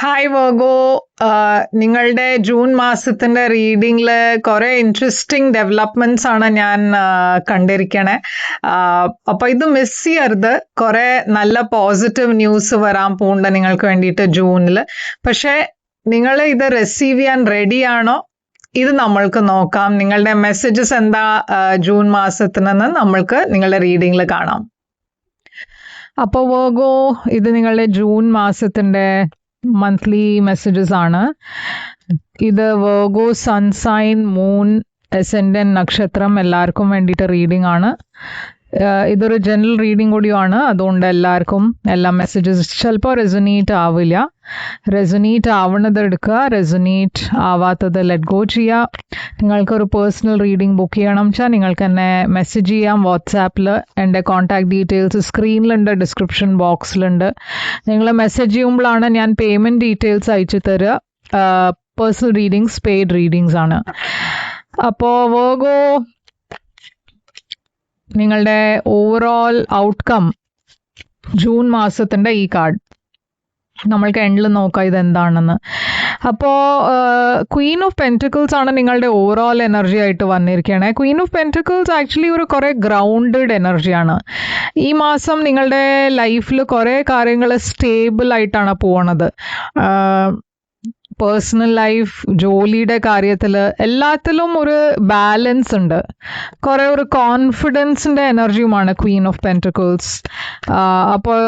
Hi വേർഗോ, നിങ്ങളുടെ June മാസത്തിന്റെ റീഡിങ്ങില് കുറെ ഇൻട്രസ്റ്റിംഗ് ഡെവലപ്മെന്റ്സ് ആണ് ഞാൻ കണ്ടിരിക്കണേ. അപ്പൊ ഇത് മിസ് ചെയ്യരുത്. കുറെ നല്ല പോസിറ്റീവ് ന്യൂസ് വരാൻ പോകുന്നുണ്ട് നിങ്ങൾക്ക് വേണ്ടിയിട്ട് ജൂണിൽ. പക്ഷെ നിങ്ങൾ ഇത് റിസീവ് ചെയ്യാൻ റെഡിയാണോ? ഇത് നമ്മൾക്ക് നോക്കാം. നിങ്ങളുടെ മെസ്സേജസ് എന്താ ജൂൺ മാസത്തിനെന്ന് നമ്മൾക്ക് നിങ്ങളുടെ റീഡിങ്ങിൽ കാണാം. അപ്പോൾ വേർഗോ, ഇത് നിങ്ങളുടെ ജൂൺ മാസത്തിന്റെ മന്ത്ലി മെസ്സേജസ് ആണ്. ഇത് വേർഗോ സൺസൈൻ മൂൺ അസെൻഡന്റ് നക്ഷത്രം എല്ലാവർക്കും വേണ്ടിയിട്ട് റീഡിംഗ് ആണ്. ഇതൊരു ജനറൽ റീഡിംഗ് കൂടിയാണ്. അതുകൊണ്ട് എല്ലാവർക്കും എല്ലാ മെസ്സേജസ് ചിലപ്പോൾ റെസൊനേറ്റ് ആവില്ല. റെസൊനേറ്റ് ആവുന്നത് എടുക്കുക, റെസൊനേറ്റ് ആവാത്തത് ലെറ്റ് ഗോ ചെയ്യുക. നിങ്ങൾക്കൊരു പേഴ്സണൽ റീഡിംഗ് ബുക്ക് ചെയ്യണം വെച്ചാൽ നിങ്ങൾക്ക് എന്നെ മെസ്സേജ് ചെയ്യാം വാട്സാപ്പിൽ. എൻ്റെ കോൺടാക്ട് ഡീറ്റെയിൽസ് സ്ക്രീനിലുണ്ട്, ഡിസ്ക്രിപ്ഷൻ ബോക്സിലുണ്ട്. നിങ്ങൾ മെസ്സേജ് ചെയ്യുമ്പോഴാണ് ഞാൻ പേയ്മെൻറ്റ് ഡീറ്റെയിൽസ് അയച്ചു തരിക. പേഴ്സണൽ റീഡിങ്സ് പെയ്ഡ് റീഡിങ്സ് ആണ്. അപ്പോൾ വേർഗോ, നിങ്ങളുടെ ഓവറോൾ ഔട്ട്കം ജൂൺ മാസത്തിന്റെ ഈ കാർഡ് നമ്മൾക്ക് എൻഡിൽ നോക്കാം ഇതെന്താണെന്ന്. അപ്പോൾ ക്വീൻ ഓഫ് പെൻറ്റിക്കിൾസ് ആണ് നിങ്ങളുടെ ഓവറോൾ എനർജി ആയിട്ട് വന്നിരിക്കുകയാണ്. ക്വീൻ ഓഫ് പെൻറ്റിക്കിൾസ് ആക്ച്വലി ഒരു കുറേ ഗ്രൗണ്ടഡ് എനർജിയാണ്. ഈ മാസം നിങ്ങളുടെ ലൈഫിൽ കുറേ കാര്യങ്ങൾ സ്റ്റേബിൾ ആയിട്ടാണ് പോണത്. പേഴ്സണൽ ലൈഫ്, ജോലിയുടെ കാര്യത്തിൽ എല്ലാത്തിലും ഒരു ബാലൻസ് ഉണ്ട്. കുറേ ഒരു കോൺഫിഡൻസിൻ്റെ എനർജിയുമാണ് ക്വീൻ ഓഫ് പെൻറ്റിക്കിൾസ്. അപ്പോൾ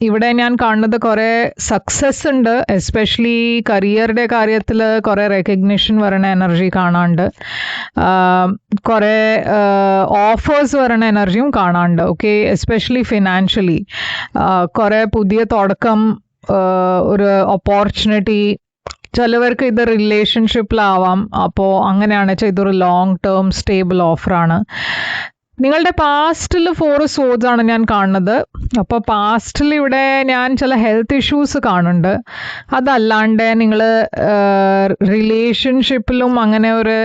ഇവിടെ ഞാൻ കാണുന്നത് കുറേ സക്സസ് ഉണ്ട്. എസ്പെഷ്യലി കരിയറുടെ കാര്യത്തിൽ കുറേ റെക്കഗ്നിഷൻ വരണ എനർജി കാണാണ്ട്, കുറേ ഓഫേഴ്സ് വരണ എനർജിയും കാണാണ്ട്. ഓക്കെ, എസ്പെഷ്യലി ഫിനാൻഷ്യലി കുറേ പുതിയ തുടക്കം, ഒരു ഓപ്പർച്യൂണിറ്റി. ചിലവർക്ക് ഇത് റിലേഷൻഷിപ്പിലാവാം. അപ്പോൾ അങ്ങനെയാണ് വെച്ചാൽ ഇതൊരു ലോങ് ടേം സ്റ്റേബിൾ ഓഫറാണ്. നിങ്ങളുടെ പാസ്റ്റിൽ 4 swords ആണ് ഞാൻ കാണുന്നത്. അപ്പോൾ പാസ്റ്റിൽ ഇവിടെ ഞാൻ ചില ഹെൽത്ത് ഇഷ്യൂസ് കാണുന്നുണ്ട്. അതല്ലാണ്ട് നിങ്ങൾ റിലേഷൻഷിപ്പിലും അങ്ങനെ ഒരു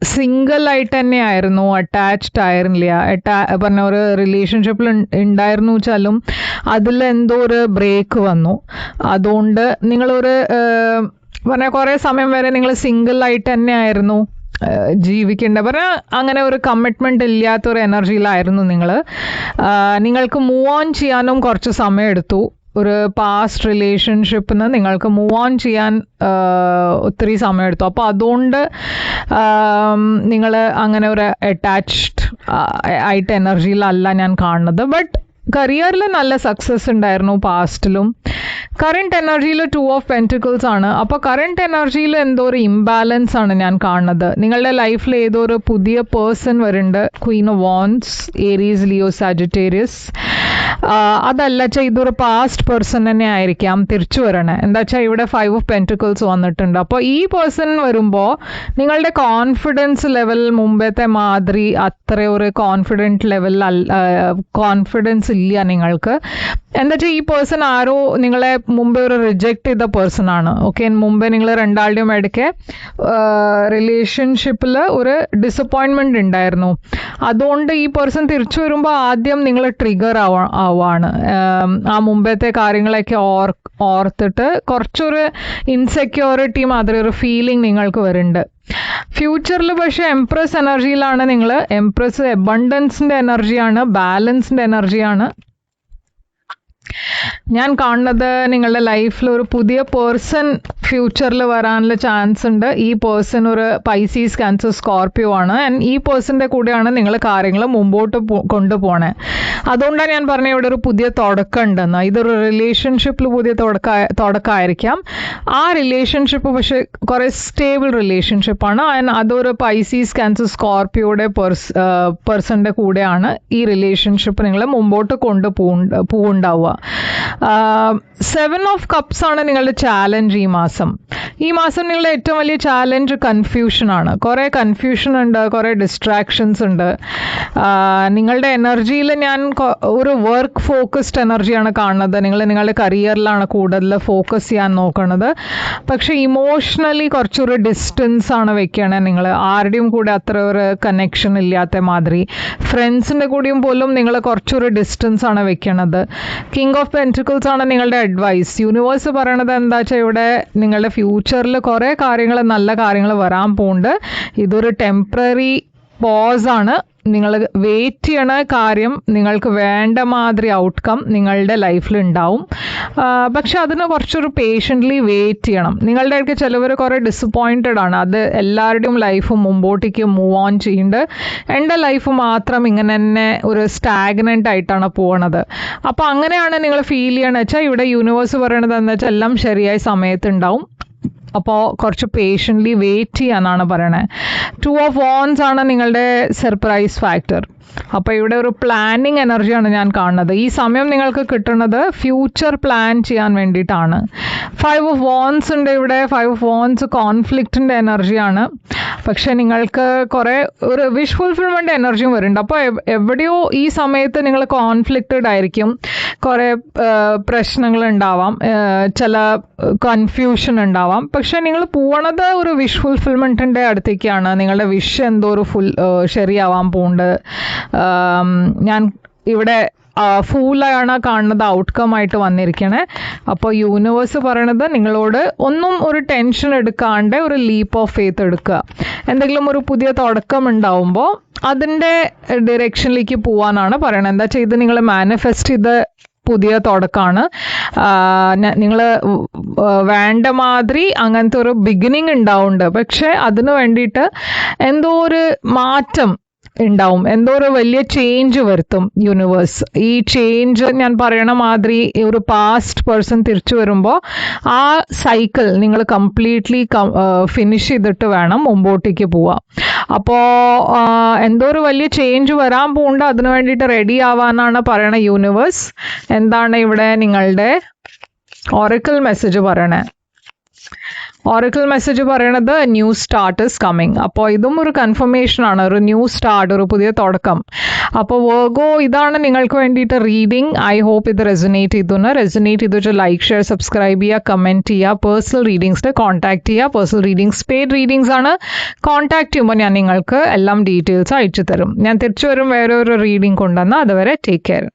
സിംഗിൾ ആയിട്ട് തന്നെ ആയിരുന്നു, അറ്റാച്ച്ഡ് ആയിരുന്നില്ല. പറഞ്ഞ ഒരു റിലേഷൻഷിപ്പിൽ ഉണ്ടായിരുന്നു വെച്ചാലും അതിൽ എന്തോ ഒരു ബ്രേക്ക് വന്നു. അതുകൊണ്ട് നിങ്ങളൊരു പറഞ്ഞ കുറേ സമയം വരെ നിങ്ങൾ സിംഗിൾ ആയിട്ട് തന്നെ ആയിരുന്നു ജീവിക്കേണ്ട. പറഞ്ഞാൽ അങ്ങനെ ഒരു കമ്മിറ്റ്മെൻറ്റ് ഇല്ലാത്തൊരു എനർജിയിലായിരുന്നു നിങ്ങൾ. നിങ്ങൾക്ക് മൂവ് ഓൺ ചെയ്യാനും കുറച്ച് സമയം എടുത്തു. ഒരു പാസ്റ്റ് റിലേഷൻഷിപ്പിന് നിങ്ങൾക്ക് മൂവ് ഓൺ ചെയ്യാൻ ഒത്തിരി സമയം എടുത്തു. അപ്പോൾ അതുകൊണ്ട് നിങ്ങൾ അങ്ങനെ ഒരു അറ്റാച്ച്ഡ് ആയിട്ട് എനർജിയിലല്ല ഞാൻ കാണുന്നത്. ബട്ട് കരിയറിൽ നല്ല സക്സസ് ഉണ്ടായിരുന്നു പാസ്റ്റിലും. കറണ്ട് എനർജിയിൽ 2 of Pentacles ആണ്. അപ്പോൾ കറണ്ട് എനർജിയിൽ എന്തോ ഒരു ഇംബാലൻസ് ആണ് ഞാൻ കാണുന്നത്. നിങ്ങളുടെ ലൈഫിൽ ഏതോ ഒരു പുതിയ പേഴ്സൺ വരുന്നുണ്ട്. Queen of wands, Aries, Leo, Sagittarius. അതല്ല വെച്ചാൽ ഇതൊരു പാസ്റ്റ് പേഴ്സൺ തന്നെ ആയിരിക്കാം തിരിച്ചു വരണേ. എന്താ വെച്ചാൽ ഇവിടെ 5 of Pentacles വന്നിട്ടുണ്ട്. അപ്പോൾ ഈ പേഴ്സൺ വരുമ്പോൾ നിങ്ങളുടെ കോൺഫിഡൻസ് ലെവൽ മുമ്പത്തെ മാതിരി അത്ര ഒരു കോൺഫിഡൻറ്റ് ലെവൽ കോൺഫിഡൻസ് ഇല്ല നിങ്ങൾക്ക്. എന്താ വെച്ചാൽ ഈ പേഴ്സൺ ആരോ നിങ്ങളെ മുമ്പേ ഒരു റിജക്റ്റ് ചെയ്ത പേഴ്സൺ ആണ്. ഓക്കെ, മുമ്പേ നിങ്ങൾ രണ്ടാളുടെയും ഇടയ്ക്ക് റിലേഷൻഷിപ്പിൽ ഒരു ഡിസപ്പോയിൻമെൻറ്റ് ഉണ്ടായിരുന്നു. അതുകൊണ്ട് ഈ പേഴ്സൺ തിരിച്ചു വരുമ്പോൾ ആദ്യം നിങ്ങൾ ട്രിഗർ ആവാണ്. ആ മുമ്പത്തെ കാര്യങ്ങളൊക്കെ ഓർത്തിട്ട് കുറച്ചൊരു ഇൻസെക്യൂരിറ്റി മാതിരി ഒരു ഫീലിംഗ് നിങ്ങൾക്ക് വരുന്നുണ്ട്. ഫ്യൂച്ചറിൽ പക്ഷേ എംപ്രസ് എനർജിയിലാണ് നിങ്ങൾ. എംപ്രസ് എബണ്ടൻസിൻ്റെ എനർജിയാണ്, ബാലൻസിൻ്റെ എനർജിയാണ് ഞാൻ കാണുന്നത്. നിങ്ങളുടെ ലൈഫിൽ ഒരു പുതിയ പേഴ്സൺ ഫ്യൂച്ചറിൽ വരാനുള്ള ചാൻസ് ഉണ്ട്. ഈ പേഴ്സൺ ഒരു പൈസീസ്, ക്യാൻസർ, സ്കോർപ്പിയോ ആണ്. ആൻഡ് ഈ പേഴ്സൻ്റെ കൂടെയാണ് നിങ്ങൾ കാര്യങ്ങൾ മുമ്പോട്ട് കൊണ്ടുപോകണേ. അതുകൊണ്ടാണ് ഞാൻ പറഞ്ഞത് ഇവിടെ ഒരു പുതിയ തുടക്കം ഉണ്ടെന്ന്. ഇതൊരു റിലേഷൻഷിപ്പിൽ പുതിയ തുടക്കമായിരിക്കാം. ആ റിലേഷൻഷിപ്പ് പക്ഷെ കുറേ സ്റ്റേബിൾ റിലേഷൻഷിപ്പാണ്. ആൻഡ് അതൊരു പൈസീസ്, ക്യാൻസർ, സ്കോർപ്പിയോയുടെ പേഴ്സൻ്റെ കൂടെയാണ് ഈ റിലേഷൻഷിപ്പ് നിങ്ങൾ മുമ്പോട്ട് കൊണ്ടുപോകുണ്ടാവുക. 7 of Cups ആണ് നിങ്ങളുടെ ചാലഞ്ച് ഈ മാസം. മാസം. ഈ മാസം നിങ്ങളുടെ ഏറ്റവും വലിയ ചാലഞ്ച് കൺഫ്യൂഷനാണ്. കുറേ കൺഫ്യൂഷൻ ഉണ്ട്, കുറേ ഡിസ്ട്രാക്ഷൻസ് ഉണ്ട്. നിങ്ങളുടെ എനർജിയിൽ ഞാൻ ഒരു വർക്ക് ഫോക്കസ്ഡ് എനർജിയാണ് കാണുന്നത്. നിങ്ങൾ നിങ്ങളുടെ കരിയറിലാണ് കൂടുതൽ ഫോക്കസ് ചെയ്യാൻ നോക്കുന്നത്. പക്ഷെ ഇമോഷണലി കുറച്ചൊരു ഡിസ്റ്റൻസ് ആണ് വെക്കണേ. നിങ്ങൾ ആരുടെയും കൂടെ അത്ര ഒരു കണക്ഷൻ ഇല്ലാത്ത മാതിരി, ഫ്രണ്ട്സിൻ്റെ കൂടെയും പോലും നിങ്ങൾ കുറച്ചൊരു ഡിസ്റ്റൻസ് ആണ് വെക്കണത്. കിങ് ഓഫ് പെൻറ്റിക്കിൾസ് ആണ് നിങ്ങളുടെ അഡ്വൈസ്. യൂണിവേഴ്സ് പറയണത് എന്താ വെച്ചാൽ ഇവിടെ നിങ്ങളുടെ ഫ്യൂച്ചറിൽ കുറേ കാര്യങ്ങൾ, നല്ല കാര്യങ്ങൾ വരാൻ പോകുന്നുണ്ട്. ഇതൊരു ടെമ്പററി പോസാണ്. നിങ്ങൾ വെയിറ്റ് ചെയ്യണ കാര്യം, നിങ്ങൾക്ക് വേണ്ട മാതിരി ഔട്ട്കം നിങ്ങളുടെ ലൈഫിൽ ഉണ്ടാവും. പക്ഷെ അതിന് കുറച്ചൊരു പേഷ്യൻ്റ്ലി വെയിറ്റ് ചെയ്യണം. നിങ്ങളുടെ അടുത്ത് ചിലവർ കുറേ ഡിസപ്പോയിൻറ്റഡ് ആണ്. അത് എല്ലാവരുടെയും ലൈഫ് മുമ്പോട്ടേക്ക് മൂവ് ഓൺ ചെയ്യുന്നുണ്ട്. എൻ്റെ ലൈഫ് മാത്രം ഇങ്ങനെ തന്നെ ഒരു സ്റ്റാഗ്നൻ്റ് ആയിട്ടാണ് പോകണത്. അപ്പോൾ അങ്ങനെയാണ് നിങ്ങൾ ഫീൽ ചെയ്യണമെന്ന് വെച്ചാൽ ഇവിടെ യൂണിവേഴ്സ് പറയണത് എന്താ വെച്ചാൽ എല്ലാം ശരിയായ സമയത്തുണ്ടാവും. അപ്പോൾ കുറച്ച് പേഷ്യൻ്റ്ലി വെയിറ്റ് ചെയ്യാനാണ് പറയണത്. 2 of Wands ആണ് നിങ്ങളുടെ സർപ്രൈസ് ഫാക്ടർ. അപ്പോൾ ഇവിടെ ഒരു പ്ലാനിങ് എനർജിയാണ് ഞാൻ കാണുന്നത്. ഈ സമയം നിങ്ങൾക്ക് കിട്ടുന്നത് ഫ്യൂച്ചർ പ്ലാൻ ചെയ്യാൻ വേണ്ടിയിട്ടാണ്. 5 of Wands ഉണ്ട് ഇവിടെ. 5 of Wands കോൺഫ്ലിക്റ്റിൻ്റെ എനർജിയാണ്. പക്ഷെ നിങ്ങൾക്ക് കുറേ ഒരു വിഷ് ഫുൾഫിൽമെൻ്റ് എനർജിയും വരുന്നുണ്ട്. അപ്പോൾ എവിടെയോ ഈ സമയത്ത് നിങ്ങൾ കോൺഫ്ലിക്റ്റഡ് ആയിരിക്കും. കുറേ പ്രശ്നങ്ങൾ ഉണ്ടാവാം, ചില കൺഫ്യൂഷൻ ഉണ്ടാവാം. പക്ഷെ നിങ്ങൾ പോണത് ഒരു വിഷ് ഫുൾഫിൽമെൻറ്റിൻ്റെ അടുത്തേക്കാണ്. നിങ്ങളുടെ വിഷ് എന്തോ ഒരു ശരിയാവാൻ പോകുന്നുണ്ട്. ഞാൻ ഇവിടെ ഫൂളാണ് കാണുന്നത് ഔട്ട്കം ആയിട്ട് വന്നിരിക്കണേ. അപ്പോൾ യൂണിവേഴ്സ് പറയണത് നിങ്ങളോട് ഒന്നും ഒരു ടെൻഷൻ എടുക്കാണ്ട് ഒരു ലീപ്പ് ഓഫ് ഫെയ്ത്ത് എടുക്കുക. എന്തെങ്കിലും ഒരു പുതിയ തുടക്കം ഉണ്ടാവുമ്പോൾ അതിൻ്റെ ഡിറക്ഷനിലേക്ക് പോകാനാണ് പറയണത്. എന്താ വെച്ചാൽ ഇത് നിങ്ങൾ മാനിഫെസ്റ്റ് ചെയ്ത് പുതിയ തുടക്കമാണ്. നിങ്ങൾ വേണ്ട മാതിരി അങ്ങനത്തെ ഒരു ബിഗിനിങ് ഉണ്ടാവുന്നുണ്ട്. പക്ഷെ അതിന് വേണ്ടിയിട്ട് എന്തോ ഒരു മാറ്റം ഉണ്ടാവും, എന്തോ ഒരു വലിയ ചേഞ്ച് വരുത്തും യൂണിവേഴ്സ്. ഈ ചേഞ്ച് ഞാൻ പറയണ മാതിരി ഒരു പാസ്റ്റ് പേഴ്സൺ തിരിച്ചു വരുമ്പോൾ ആ സൈക്കിൾ നിങ്ങൾ കംപ്ലീറ്റ്ലി ഫിനിഷ് ചെയ്തിട്ട് വേണം മുമ്പോട്ടേക്ക് പോവാം. അപ്പോൾ എന്തോ ഒരു വലിയ ചേഞ്ച് വരാൻ പോകുന്നുണ്ട്. അതിനു വേണ്ടിയിട്ട് റെഡി ആവാനാണ് പറയണ യൂണിവേഴ്സ്. എന്താണ് ഇവിടെ നിങ്ങളുടെ ഒറക്കിൾ മെസ്സേജ് പറയണേ? ഒറക്കിൾ മെസ്സേജ് പറയണത് ന്യൂ സ്റ്റാർട്ട് ഇസ് കമ്മിങ്. അപ്പോൾ ഇതും ഒരു കൺഫർമേഷൻ ആണ്, ഒരു ന്യൂ സ്റ്റാർട്ട്, ഒരു പുതിയ തുടക്കം. അപ്പോൾ വെർഗോ, ഇതാണ് നിങ്ങൾക്ക് വേണ്ടിയിട്ട് റീഡിങ്. ഐ ഹോപ്പ് ഇത് റെസൊനേറ്റ് ചെയ്തു ലൈക്ക്, ഷെയർ, സബ്സ്ക്രൈബ് ചെയ്യുക, കമൻറ്റ് ചെയ്യുക. പേഴ്സണൽ റീഡിങ്സിന് കോൺടാക്ട് ചെയ്യുക. പേഴ്സണൽ റീഡിങ്സ് പെയ്ഡ് റീഡിങ്സ് ആണ്. കോൺടാക്ട് ചെയ്യുമ്പോൾ ഞാൻ നിങ്ങൾക്ക് എല്ലാം ഡീറ്റെയിൽസ് അയച്ചു തരും. ഞാൻ തിരിച്ചു വരും വേറെ ഒരു റീഡിങ് കൊണ്ടുവന്നാൽ. അതുവരെ ടേക്ക് കെയർ.